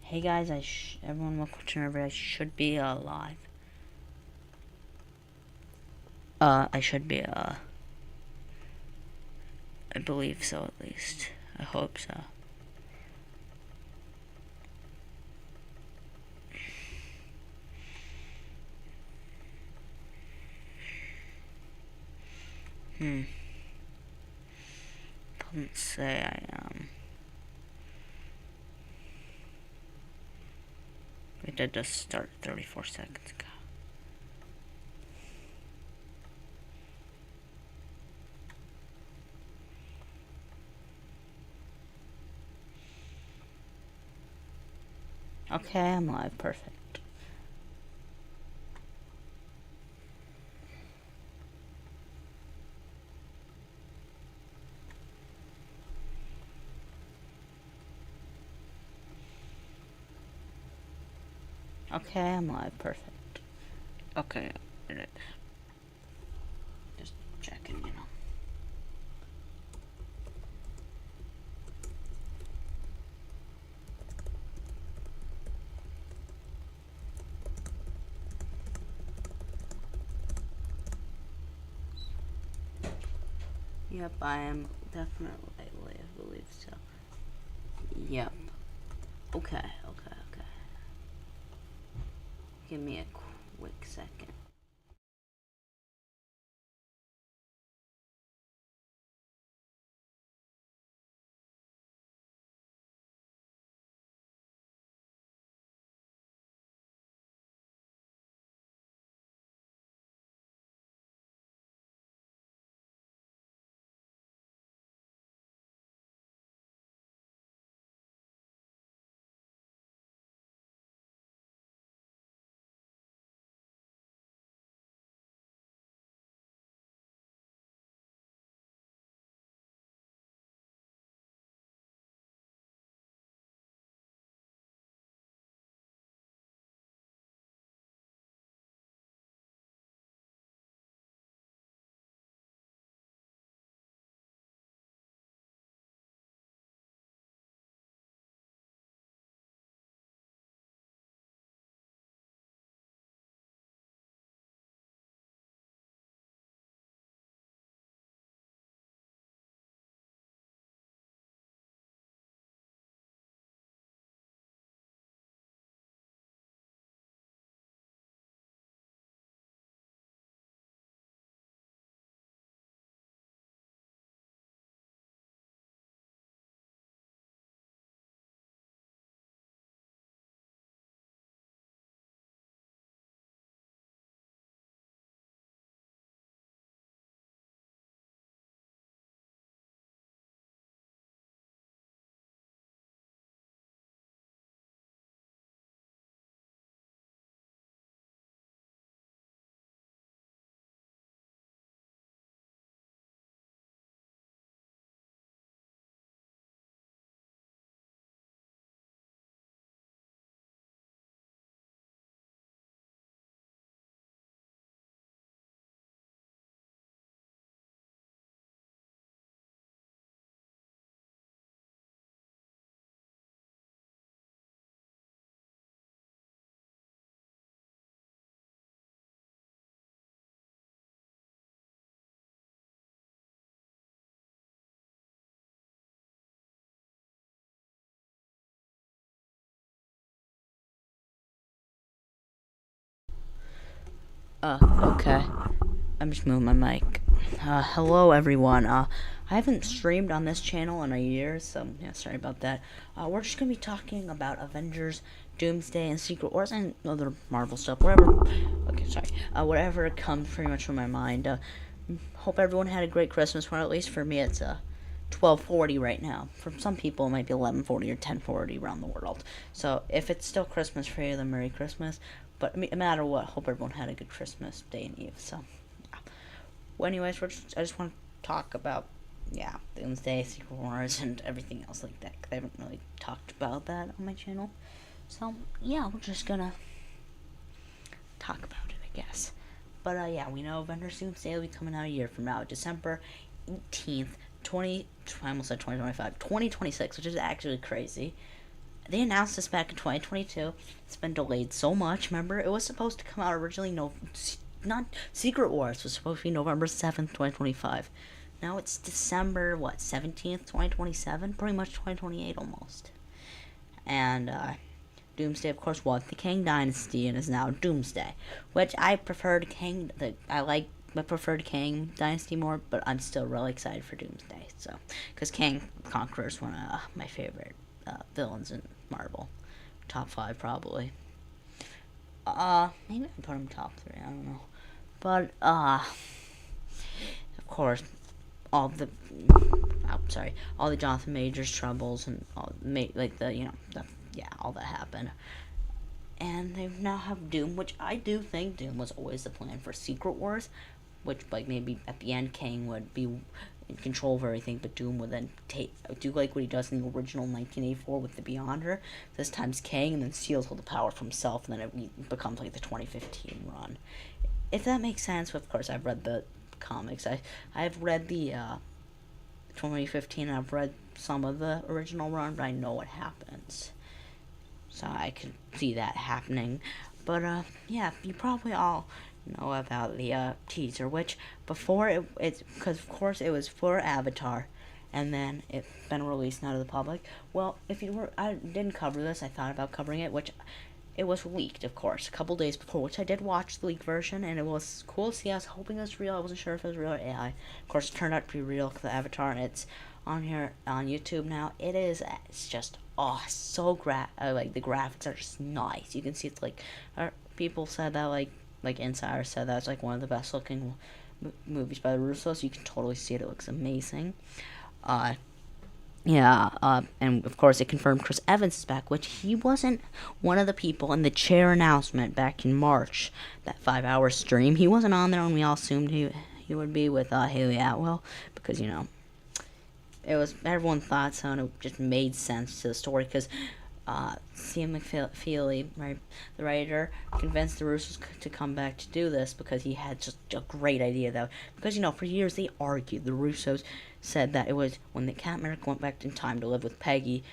Hey guys, everyone welcome to whenever I should be live. I should be I believe so at least. I hope so. Doesn't say I am. It did just start 34 seconds ago. Okay, I'm live. Perfect. Okay, I'm live. Perfect. Okay, it is. Just checking, you know. Yep, I am definitely, I believe so. Yep. Okay. Give me a quick second. Okay. I'm just moving my mic. Hello everyone. I haven't streamed on this channel in a year, so yeah, sorry about that. We're just gonna be talking about Avengers, Doomsday, and Secret Wars, and other Marvel stuff, whatever. Okay, sorry. Whatever comes pretty much from my mind. Hope everyone had a great Christmas. Well, at least for me, it's 12:40 right now. For some people, it might be 11:40 or 10:40 around the world. So if it's still Christmas for you, then Merry Christmas. But no matter what, hope everyone had a good Christmas day and Eve. So, yeah. Well, anyways, I just want to talk about, Doomsday, Secret Wars, and everything else like that. Cause I haven't really talked about that on my channel. So, yeah, we're just gonna talk about it, I guess. But, we know Avengers Doomsday will be coming out a year from now, December 18th, I almost said 2025, 2026, which is actually crazy. they announced this back in 2022. It's been delayed so much. Remember, it was supposed to come out originally. No, not Secret Wars was supposed to be November 7th, 2025. Now it's December 17th, 2027. Pretty much 2028 almost. And Doomsday, of course, was the Kang Dynasty and is now Doomsday, which I preferred Kang. I preferred Kang Dynasty more, but I'm still really excited for Doomsday. So, because Kang Conqueror is one of my favorite villains in Marvel, top 5 probably. Maybe I put him top 3. I don't know, but of course, all the all the Jonathan Majors troubles and all all that happened. And they now have Doom, which I do think Doom was always the plan for Secret Wars, which maybe at the end Kang would be in control of everything, but Doom would then do like what he does in the original 1984 with the Beyonder. This time's Kang, and then steals all the power for himself, and then it becomes like the 2015 run. If that makes sense. Of course, I've read the comics. I've read the 2015, and I've read some of the original run, but I know what happens. So I could see that happening. But, yeah, you probably all know about the teaser, which before because of course it was for Avatar, and then it's been released now to the public. Well, I didn't cover this, I thought about covering it, which it was leaked, of course, a couple days before, which I did watch the leaked version, and it was cool to see. I was hoping it was real. I wasn't sure if it was real or AI. Of course, it turned out to be real, because the Avatar, and it's on here on YouTube now. It's just so like the graphics are just nice. You can see it's like people said that like insiders said that's like one of the best looking movies by the Russos. You can totally see it. It looks amazing. And of course it confirmed Chris Evans is back, which he wasn't one of the people in the chair announcement back in March, that 5-hour stream. He wasn't on there, and we all assumed he would be with Haley Atwell, because it was, everyone thought so, and it just made sense to the story, because Ian McFeely, right, the writer, convinced the Russos to come back to do this because he had just a great idea, though. Because, for years they argued. The Russos said that it was when the Captain America went back in time to live with Peggy,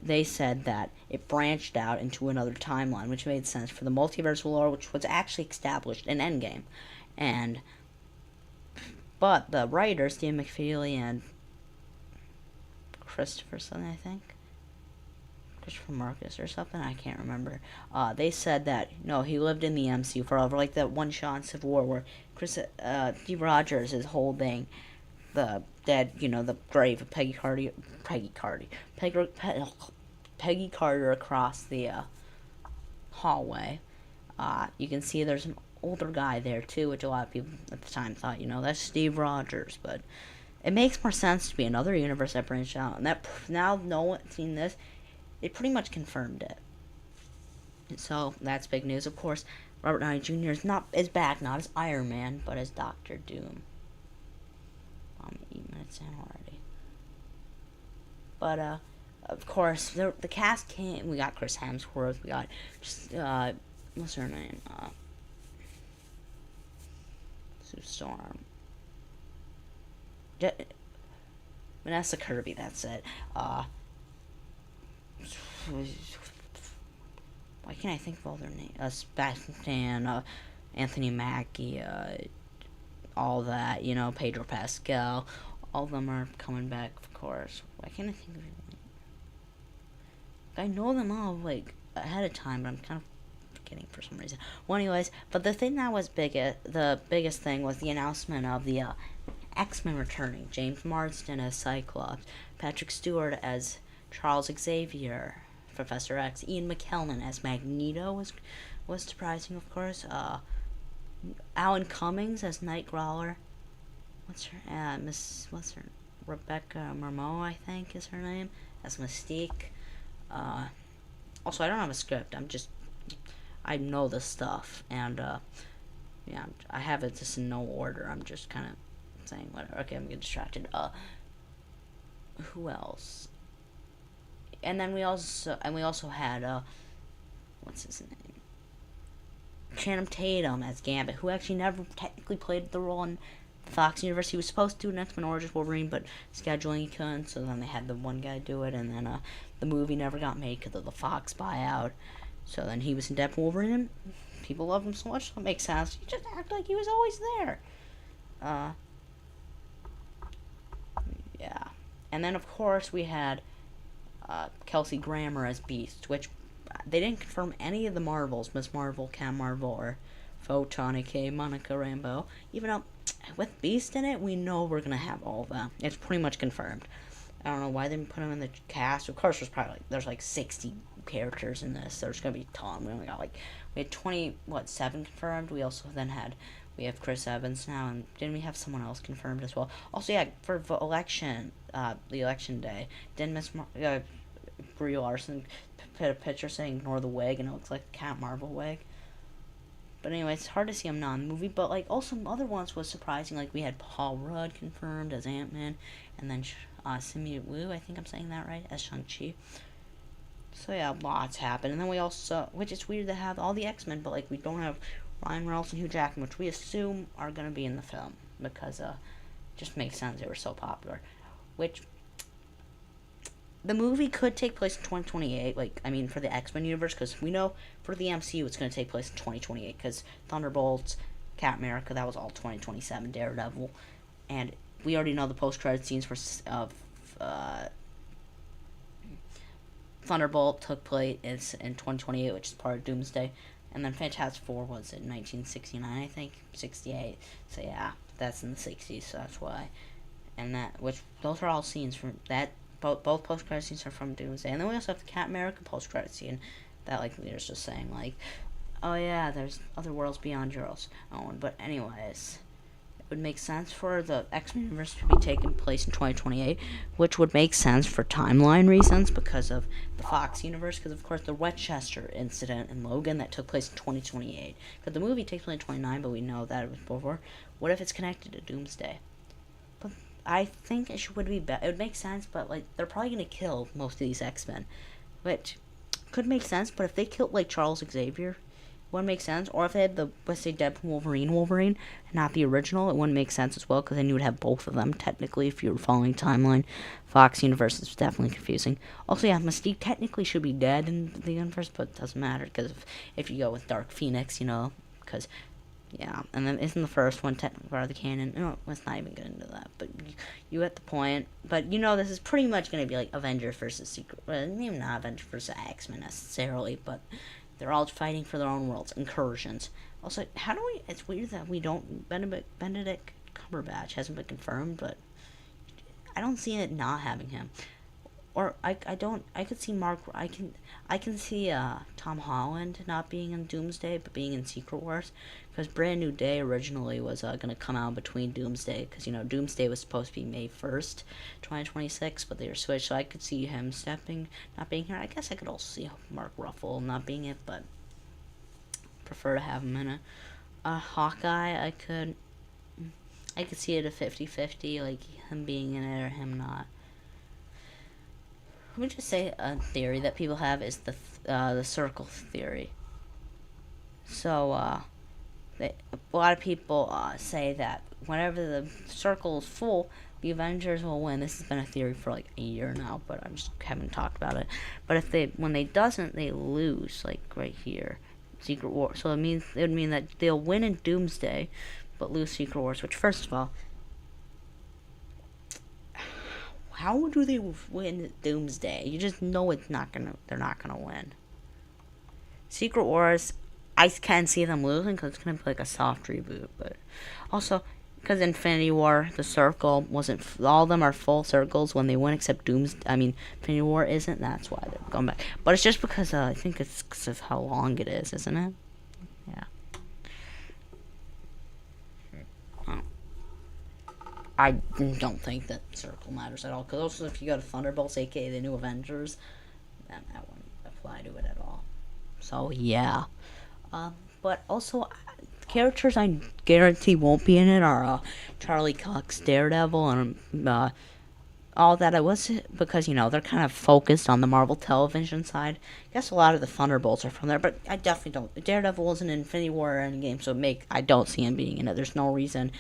they said that it branched out into another timeline, which made sense for the multiverse lore, which was actually established in Endgame. But the writers, Ian McFeely and Christopher Marcus or something, I can't remember. They said that he lived in the MCU forever, like that one shot in Civil War where Steve Rogers is holding the dead, the grave of Peggy Carter across the hallway. You can see there's an older guy there too, which a lot of people at the time thought, that's Steve Rogers, but it makes more sense to be another universe that branched out, and that now no one's seen this. It pretty much confirmed it. And so that's big news. Of course, Robert Downey Jr. is back, not as Iron Man, but as Dr. Doom. I'm 8 minutes in already. But of course, the cast came. We got Chris Hemsworth. We got what's her name? Sue Storm. Vanessa Kirby. That's it. Why can't I think of all their names? Sebastian, Anthony Mackie, all that, Pedro Pascal. All of them are coming back, of course. Why can't I think of anyone? I know them all, ahead of time, but I'm kind of forgetting for some reason. Well, anyways, but the thing that was the biggest thing was the announcement of the X-Men returning. James Marsden as Cyclops, Patrick Stewart as Charles Xavier, Professor X, Ian McKellen as Magneto was surprising, of course. Alan Cummings as Nightcrawler. What's her Rebecca Marmot, I think is her name, as Mystique. Also, I don't have a script. I know this stuff, and I have it just in no order. I'm just kind of saying whatever. Okay, I'm getting distracted. Who else? And then we also had what's his name? Channing Tatum as Gambit, who actually never technically played the role in Fox Universe, he was supposed to do an X-Men Origins Wolverine, but scheduling he couldn't, so then they had the one guy do it, and then the movie never got made because of the Fox buyout. So then he was in Deadpool Wolverine, and people loved him so much, so it makes sense. He just acted like he was always there. Yeah. And then, of course, we had Kelsey Grammer as Beast, which they didn't confirm any of the Marvels, Miss Marvel, Cam Marvel, or Photon, aka Monica Rambeau. Even though, with Beast in it, we know we're going to have all of them. It's pretty much confirmed. I don't know why they didn't put him in the cast. Of course, there's like 60 characters in this. There's going to be a ton. We only got we had 7 confirmed. We have Chris Evans now, and didn't we have someone else confirmed as well? Also, yeah, for the election day, didn't Miss Brie Larson put a picture saying ignore the wig, and it looks like a Cat Marvel wig. But anyway, it's hard to see him not in the movie, but like also other ones was surprising. Like we had Paul Rudd confirmed as Ant-Man, and then Simu Wu, I think I'm saying that right, as Shang-Chi. So yeah, lots happened. And then we also, which is weird to have all the X-Men, but like we don't have Ryan Reynolds and Hugh Jackman, which we assume are going to be in the film, because it just makes sense, they were so popular. Which, the movie could take place in 2028, for the X-Men universe, because we know for the MCU it's going to take place in 2028, because Thunderbolts, Captain America, that was all 2027, Daredevil, and we already know the post-credit scenes for Thunderbolt took place in 2028, which is part of Doomsday, and then Fantastic Four was in 1969, I think, 68, so yeah, that's in the 60s, so that's why, and those are all scenes from that. Both post-credit scenes are from Doomsday. And then we also have the Captain America post-credit scene that, leaders just saying, oh yeah, there's other worlds beyond yours. But anyways, it would make sense for the X-Men universe to be taking place in 2028, which would make sense for timeline reasons because of the Fox universe, because, of course, the Westchester incident in Logan that took place in 2028. Because the movie takes place in 29, but we know that it was before. What if it's connected to Doomsday? But I think it would make sense, but they're probably gonna kill most of these X-Men, which could make sense. But if they killed Charles Xavier, it wouldn't make sense. Or if they had let's say Deadpool Wolverine, and not the original, it wouldn't make sense as well, because then you would have both of them technically if you were following timeline. Fox universe is definitely confusing. Also, yeah, Mystique technically should be dead in the universe, but it doesn't matter because if you go with Dark Phoenix, because. Yeah, and then isn't the first one technically part of the canon? No, let's not even get into that. But you get the point. But this is pretty much going to be Avengers versus Secret. Well, maybe not Avengers versus X-Men necessarily, but they're all fighting for their own worlds, incursions. Also, it's weird that we don't. Benedict Cumberbatch hasn't been confirmed, but I don't see it not having him. Or I could see I can see Tom Holland not being in Doomsday but being in Secret Wars, because Brand New Day originally was gonna come out between Doomsday, because Doomsday was supposed to be May 1st, 2026, but they were switched, so I could see him not being here. I guess I could also see Mark Ruffalo not being it, but prefer to have him in it. Hawkeye, I could see it a 50-50, him being in it or him not. Let me just say a theory that people have is the circle theory. So, a lot of people say that whenever the circle is full, the Avengers will win. This has been a theory for a year now, but I just haven't talked about it. But when they doesn't, they lose, right here, Secret War. So it would mean that they'll win in Doomsday, but lose Secret Wars. Which, first of all, how do they win Doomsday? You just know they're not gonna win. Secret Wars, I can see them losing because it's gonna be a soft reboot, but also because Infinity War, the circle wasn't. All of them are full circles when they win, except Infinity War isn't. That's why they're going back. But it's just because I think it's because of how long it is, isn't it? Yeah. I don't think that circle matters at all. Because also, if you go to Thunderbolts, aka the New Avengers, then that wouldn't apply to it at all. So yeah. But also, characters I guarantee won't be in it are Charlie Cox, Daredevil, and all that. It was because they're kind of focused on the Marvel Television side. I guess a lot of the Thunderbolts are from there, but I definitely don't. Daredevil is in Infinity War or Endgame, so I don't see him being in it. There's no reason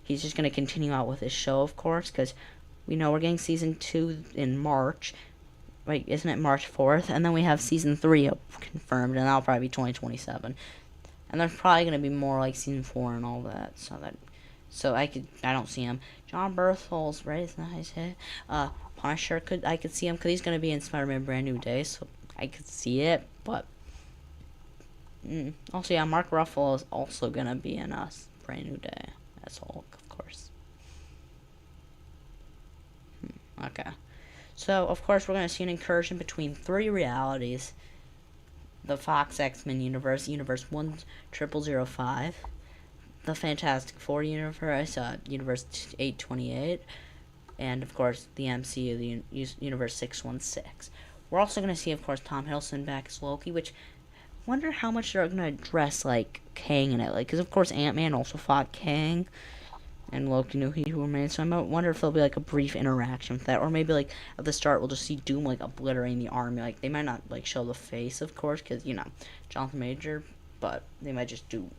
he's just going to continue out with his show, of course, because we know we're getting season 2 in March. Right, isn't it March 4th? And then we have season 3 confirmed, and that'll probably be 2027. And there's probably going to be more like season 4 and all that. So I don't see him. John Berthel's right, it's not his hit. Punisher I could see him because he's going to be in Spider-Man Brand New Day, so I could see it. But also, yeah, Mark Ruffalo is also going to be in Brand New Day as Hulk, of course. Okay. So, of course, we're going to see an incursion between 3 realities. The Fox X-Men universe, Universe 1005, the Fantastic Four universe, Universe 828, and, of course, the MCU, the Universe 616. We're also going to see, of course, Tom Hiddleston back as Loki, which I wonder how much they're going to address, like, Kang in it. Like, because, of course, Ant-Man also fought Kang, and Loki knew he remained, so I wonder if there'll be, like, a brief interaction with that, or maybe, like, at the start we'll just see Doom, like, obliterating the army. Like, they might not, like, show the face, of course, because, you know, Jonathan Major, but they might just do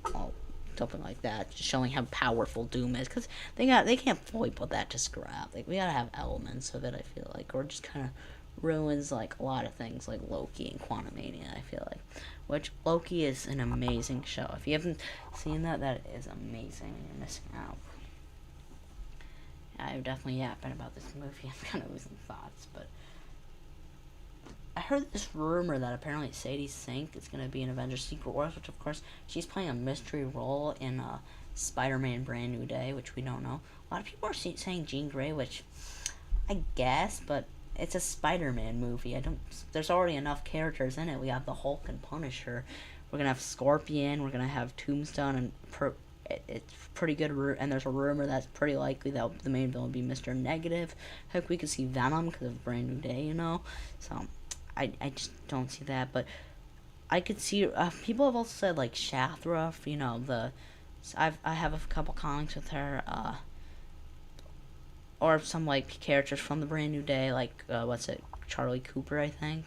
something like that, just showing how powerful Doom is, because they can't fully put that to scrap. Like, we gotta have elements of it, I feel like, or just kind of ruins, like, a lot of things, like Loki and Quantumania, I feel like, which Loki is an amazing show. If you haven't seen that, that is amazing, and you're missing out. I'm definitely yapping about this movie. I'm kind of losing thoughts, but I heard this rumor that apparently Sadie Sink is going to be in Avengers Secret Wars, which, of course, she's playing a mystery role in Spider-Man Brand New Day, which we don't know. A lot of people are saying Jean Grey, which I guess, but it's a Spider-Man movie. There's already enough characters in it. We have the Hulk and Punisher. We're going to have Scorpion. We're going to have Tombstone and it's pretty good, and there's a rumor that's pretty likely that the main villain will be Mr. Negative. Heck, we could see Venom because of Brand New Day, you know. So I just don't see that, but I could see people have also said like Shathra, you know, I have a couple comics with her, or some like characters from the Brand New Day, like Charlie Cooper, I think,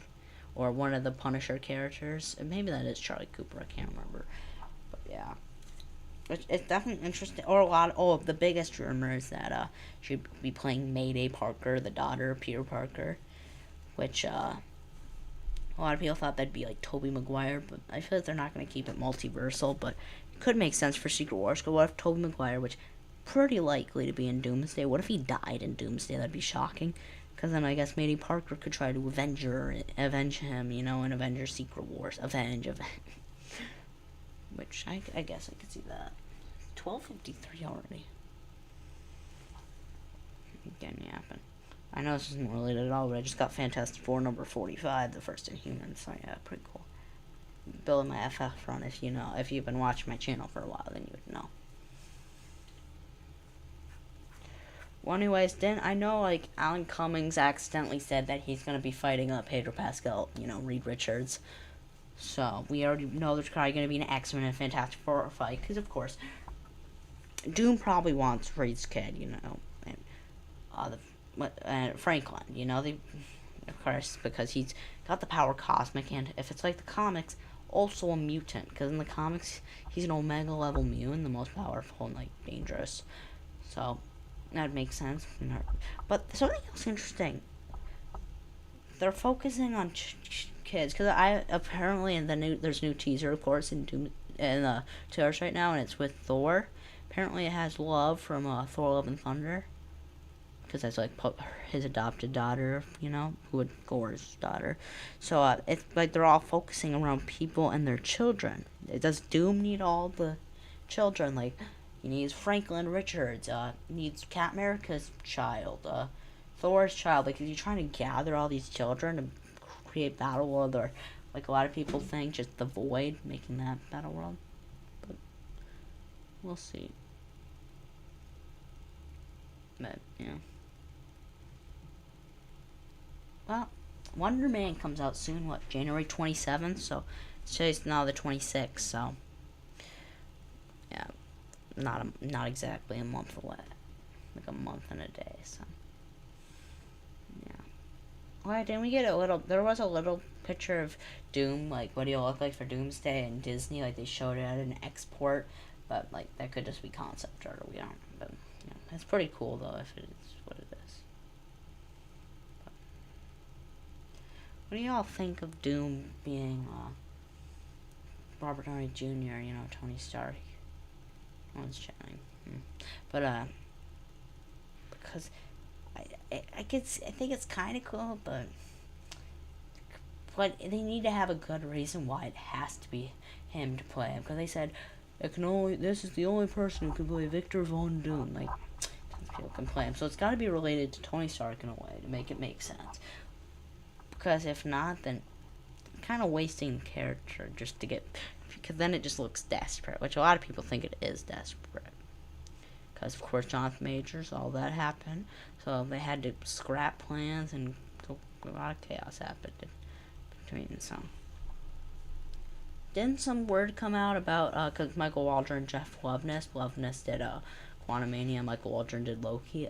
or one of the Punisher characters. Maybe that is Charlie Cooper. I can't remember, but yeah. It's definitely interesting. Or the biggest rumor is that she'd be playing Mayday Parker, the daughter of Peter Parker, which a lot of people thought that'd be like Tobey Maguire, but I feel like they're not going to keep it multiversal, but it could make sense for Secret Wars. Because what if Tobey Maguire, which pretty likely to be in Doomsday, what if he died in Doomsday? That'd be shocking. Because then I guess Mayday Parker could try to avenge him, you know, in Avengers Secret Wars. Avenge. Which, I guess I could see that. 12:53 already. Again, yapping. I know this isn't related at all, but I just got Fantastic Four number 45, the first Inhumans, so yeah, pretty cool. Building my FF run, if you've been watching my channel for a while, then you would know. Well, anyways, I know, like, Alan Cummings accidentally said that he's gonna be fighting Pedro Pascal, you know, Reed Richards. So, we already know there's probably going to be an X-Men and Fantastic Four fight, because, of course, Doom probably wants Reed's kid, you know, and Franklin, you know, of course, because he's got the power cosmic, and if it's like the comics, also a mutant, because in the comics, he's an Omega-level mutant, the most powerful and, like, dangerous. So, that would make sense. But something else interesting. They're focusing on kids, because apparently there's new teaser, of course, in the trailers right now, and it's with Thor. Apparently, it has Love from Thor: Love and Thunder, because that's like his adopted daughter, you know, Gor's daughter. So it's like they're all focusing around people and their children. Does Doom need all the children? Like, he needs Franklin Richards. Needs Cat America's child. Thor's child. Like, is he trying to gather all these children to create Battle World, or like a lot of people think just the Void making that Battle World? But we'll see. But yeah. Well, Wonder Man comes out soon. What, January 27th? So today's now the 26th. So yeah, not exactly a month away. Like a month and a day. So. Why didn't we get there was a little picture of Doom, like what he'll look like for Doomsday and Disney, like they showed it at an export, but like that could just be concept art, we don't, but It's pretty cool though, if it is what it is. What do y'all think of Doom being Robert Downey Jr., you know, Tony Stark? One's chatting. But, because I think it's kind of cool, but they need to have a good reason why it has to be him to play him. Because they said, this is the only person who can play Victor Von Doom. Like, people can play him. So it's got to be related to Tony Stark in a way to make it make sense. Because if not, then kind of wasting the character just to get, because then it just looks desperate, which a lot of people think it is desperate. Because of course Jonathan Majors, all that happened, so they had to scrap plans, and a lot of chaos happened between some. Didn't some word come out about because Michael Waldron and Jeff Loveness did Quantumania, Michael Waldron did Loki.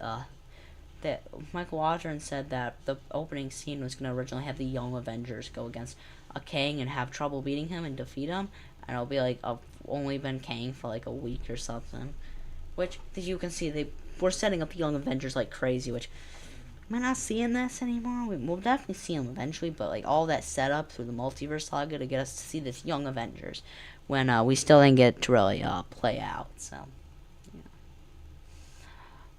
That Michael Waldron said that the opening scene was going to originally have the Young Avengers go against a Kang and have trouble beating him and defeat him, and it'll be like only been Kang for like a week or something. Which, as you can see, we're setting up the Young Avengers like crazy. Which, am I not seeing this anymore? We'll definitely see them eventually, but like all that setup through the multiverse saga to get us to see this Young Avengers, when we still didn't get to really play out. So.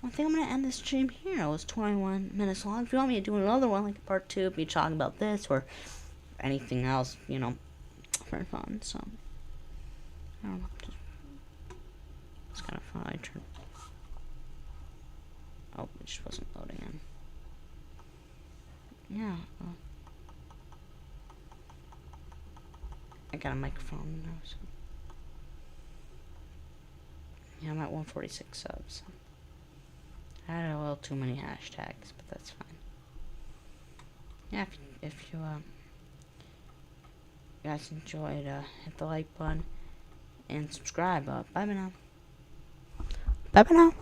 I think I'm going to end this stream here. It was 21 minutes long. If you want me to do another one, like part 2, be talking about this or anything else, you know, for fun. So, I don't know. It's kind of fun. I turned. Oh, it just wasn't loading in. Yeah. I got a microphone now. So. Yeah, I'm at 146 subs. I had a little too many hashtags, but that's fine. Yeah, if you guys enjoyed, hit the like button and subscribe. Bye bye now. Bye bye now.